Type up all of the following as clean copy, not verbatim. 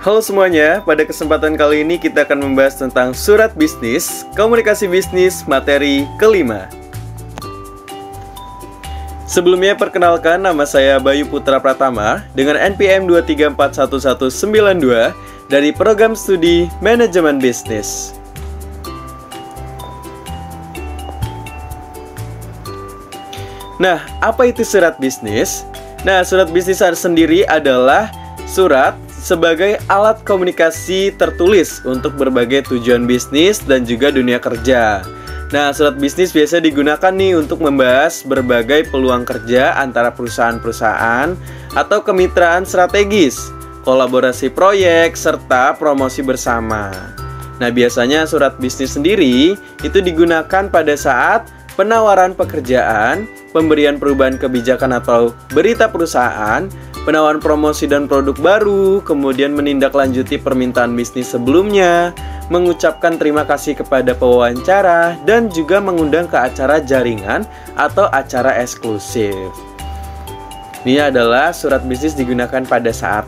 Halo semuanya, pada kesempatan kali ini kita akan membahas tentang surat bisnis, komunikasi bisnis, materi kelima. Sebelumnya perkenalkan, nama saya Bayu Putra Pratama dengan NPM 2341192 dari Program Studi Manajemen Bisnis. Nah, apa itu surat bisnis? Nah, surat bisnis sendiri adalah surat sebagai alat komunikasi tertulis untuk berbagai tujuan bisnis dan juga dunia kerja. Nah, surat bisnis biasa digunakan nih untuk membahas berbagai peluang kerja antara perusahaan-perusahaan atau kemitraan strategis, kolaborasi proyek, serta promosi bersama. Nah, biasanya surat bisnis sendiri itu digunakan pada saat penawaran pekerjaan, pemberian perubahan kebijakan atau berita perusahaan, penawaran promosi dan produk baru, kemudian menindaklanjuti permintaan bisnis sebelumnya, mengucapkan terima kasih kepada pewawancara, dan juga mengundang ke acara jaringan atau acara eksklusif. Ini adalah surat bisnis digunakan pada saat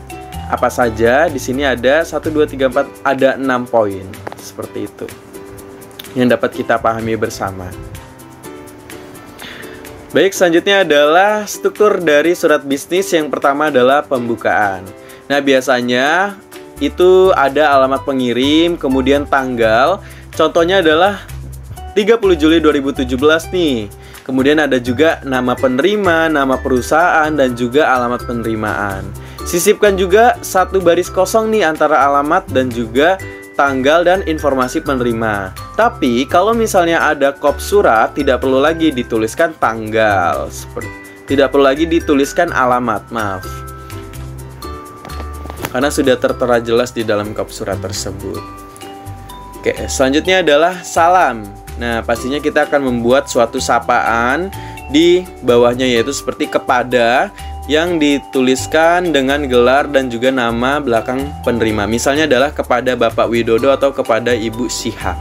apa saja. Di sini ada 1, 2, 3, 4, ada 6 poin. Seperti itu yang dapat kita pahami bersama. Baik, selanjutnya adalah struktur dari surat bisnis. Yang pertama adalah pembukaan. Nah, biasanya itu ada alamat pengirim, kemudian tanggal. Contohnya adalah 30 Juli 2017 nih. Kemudian ada juga nama penerima, nama perusahaan, dan juga alamat penerimaan. Sisipkan juga satu baris kosong nih antara alamat dan juga tanggal dan informasi penerima. Tapi kalau misalnya ada kop surat, tidak perlu lagi dituliskan tanggal, tidak perlu lagi dituliskan alamat, maaf, karena sudah tertera jelas di dalam kop surat tersebut. Oke, selanjutnya adalah salam. Nah, pastinya kita akan membuat suatu sapaan di bawahnya, yaitu seperti kepada, yang dituliskan dengan gelar dan juga nama belakang penerima. Misalnya adalah kepada Bapak Widodo atau kepada Ibu Syihab.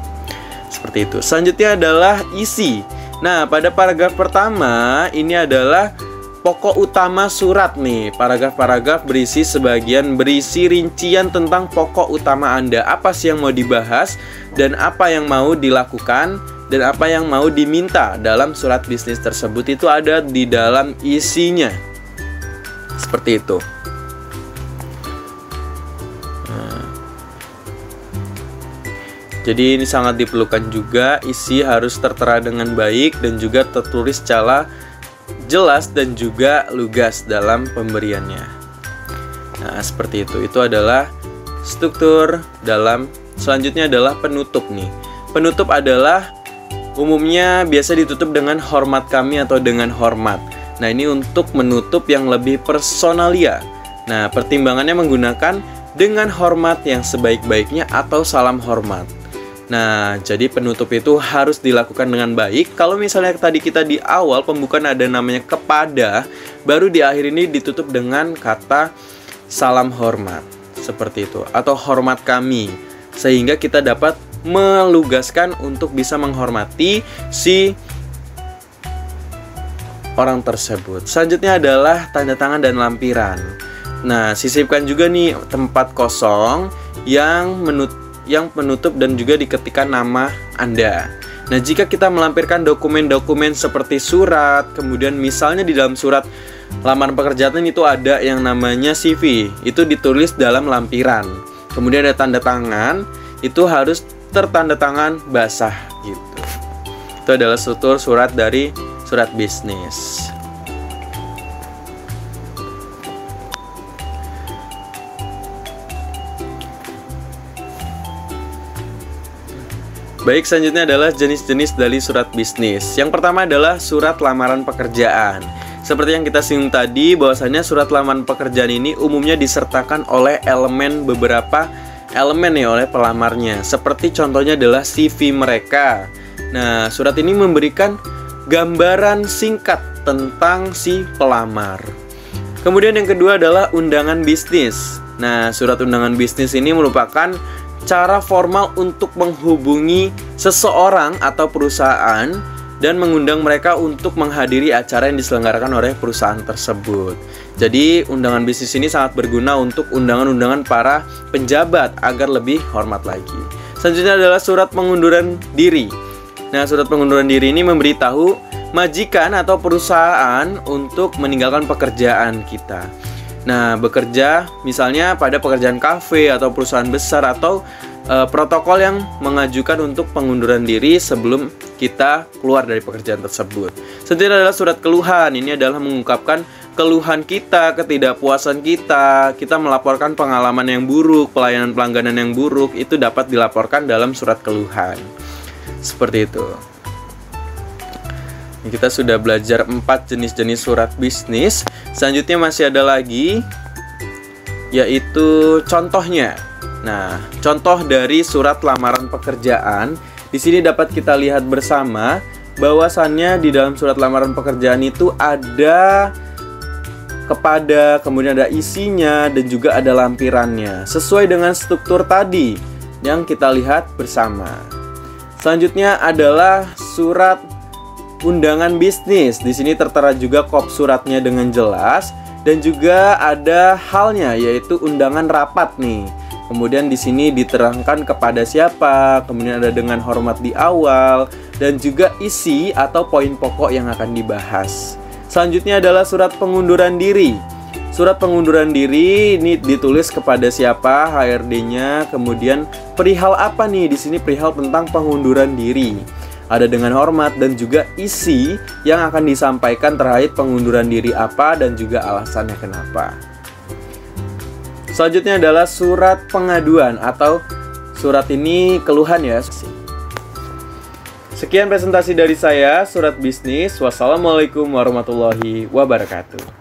Seperti itu. Selanjutnya adalah isi. Nah, pada paragraf pertama ini adalah pokok utama surat nih. Paragraf-paragraf berisi rincian tentang pokok utama Anda. Apa sih yang mau dibahas dan apa yang mau dilakukan dan apa yang mau diminta dalam surat bisnis tersebut, itu ada di dalam isinya. Seperti itu. Nah, jadi ini sangat diperlukan juga, isi harus tertera dengan baik dan juga tertulis secara jelas dan juga lugas dalam pemberiannya. Nah, seperti itu. Itu adalah struktur dalam. Selanjutnya adalah penutup nih. Penutup adalah umumnya biasa ditutup dengan hormat kami atau dengan hormat. Nah, ini untuk menutup yang lebih personalia. Nah, pertimbangannya menggunakan dengan hormat yang sebaik-baiknya atau salam hormat. Nah, jadi penutup itu harus dilakukan dengan baik. Kalau misalnya tadi kita di awal pembukaan ada namanya kepada, baru di akhir ini ditutup dengan kata salam hormat. Seperti itu. Atau hormat kami. Sehingga kita dapat melugaskan untuk bisa menghormati si orang tersebut. Selanjutnya adalah tanda tangan dan lampiran. Nah, sisipkan juga nih tempat kosong yang penutup dan juga diketikkan nama Anda. Nah, jika kita melampirkan dokumen-dokumen seperti surat, kemudian misalnya di dalam surat lamaran pekerjaan itu ada yang namanya CV, itu ditulis dalam lampiran. Kemudian ada tanda tangan, itu harus tertanda tangan basah gitu. Itu adalah struktur surat dari surat bisnis. Baik, selanjutnya adalah jenis-jenis dari surat bisnis. Yang pertama adalah surat lamaran pekerjaan. Seperti yang kita singgung tadi, bahwasanya surat lamaran pekerjaan ini umumnya disertakan oleh beberapa elemen nih oleh pelamarnya. Seperti contohnya adalah CV mereka. Nah, surat ini memberikan gambaran singkat tentang si pelamar. Kemudian yang kedua adalah undangan bisnis. Nah, surat undangan bisnis ini merupakan cara formal untuk menghubungi seseorang atau perusahaan dan mengundang mereka untuk menghadiri acara yang diselenggarakan oleh perusahaan tersebut. Jadi undangan bisnis ini sangat berguna untuk undangan-undangan para penjabat agar lebih hormat lagi. Selanjutnya adalah surat pengunduran diri. Nah, surat pengunduran diri ini memberitahu majikan atau perusahaan untuk meninggalkan pekerjaan kita. Nah, bekerja misalnya pada pekerjaan kafe atau perusahaan besar atau protokol yang mengajukan untuk pengunduran diri sebelum kita keluar dari pekerjaan tersebut. Selanjutnya adalah surat keluhan. Ini adalah mengungkapkan keluhan kita, ketidakpuasan kita melaporkan pengalaman yang buruk, pelayanan pelangganan yang buruk, itu dapat dilaporkan dalam surat keluhan. Seperti itu. Kita sudah belajar 4 jenis-jenis surat bisnis. Selanjutnya masih ada lagi, yaitu contohnya. Nah, contoh dari surat lamaran pekerjaan. Di sini dapat kita lihat bersama bahwasannya di dalam surat lamaran pekerjaan itu ada kepada, kemudian ada isinya, dan juga ada lampirannya sesuai dengan struktur tadi yang kita lihat bersama. Selanjutnya adalah surat undangan bisnis. Di sini tertera juga kop suratnya dengan jelas dan juga ada halnya, yaitu undangan rapat nih. Kemudian di sini diterangkan kepada siapa, kemudian ada dengan hormat di awal, dan juga isi atau poin pokok yang akan dibahas. Selanjutnya adalah surat pengunduran diri. Surat pengunduran diri ini ditulis kepada siapa, HRD-nya, kemudian perihal apa nih? Di sini perihal tentang pengunduran diri. Ada dengan hormat dan juga isi yang akan disampaikan terkait pengunduran diri apa dan juga alasannya kenapa. Selanjutnya adalah surat pengaduan atau surat ini keluhan ya. Sekian presentasi dari saya, surat bisnis. Wassalamualaikum warahmatullahi wabarakatuh.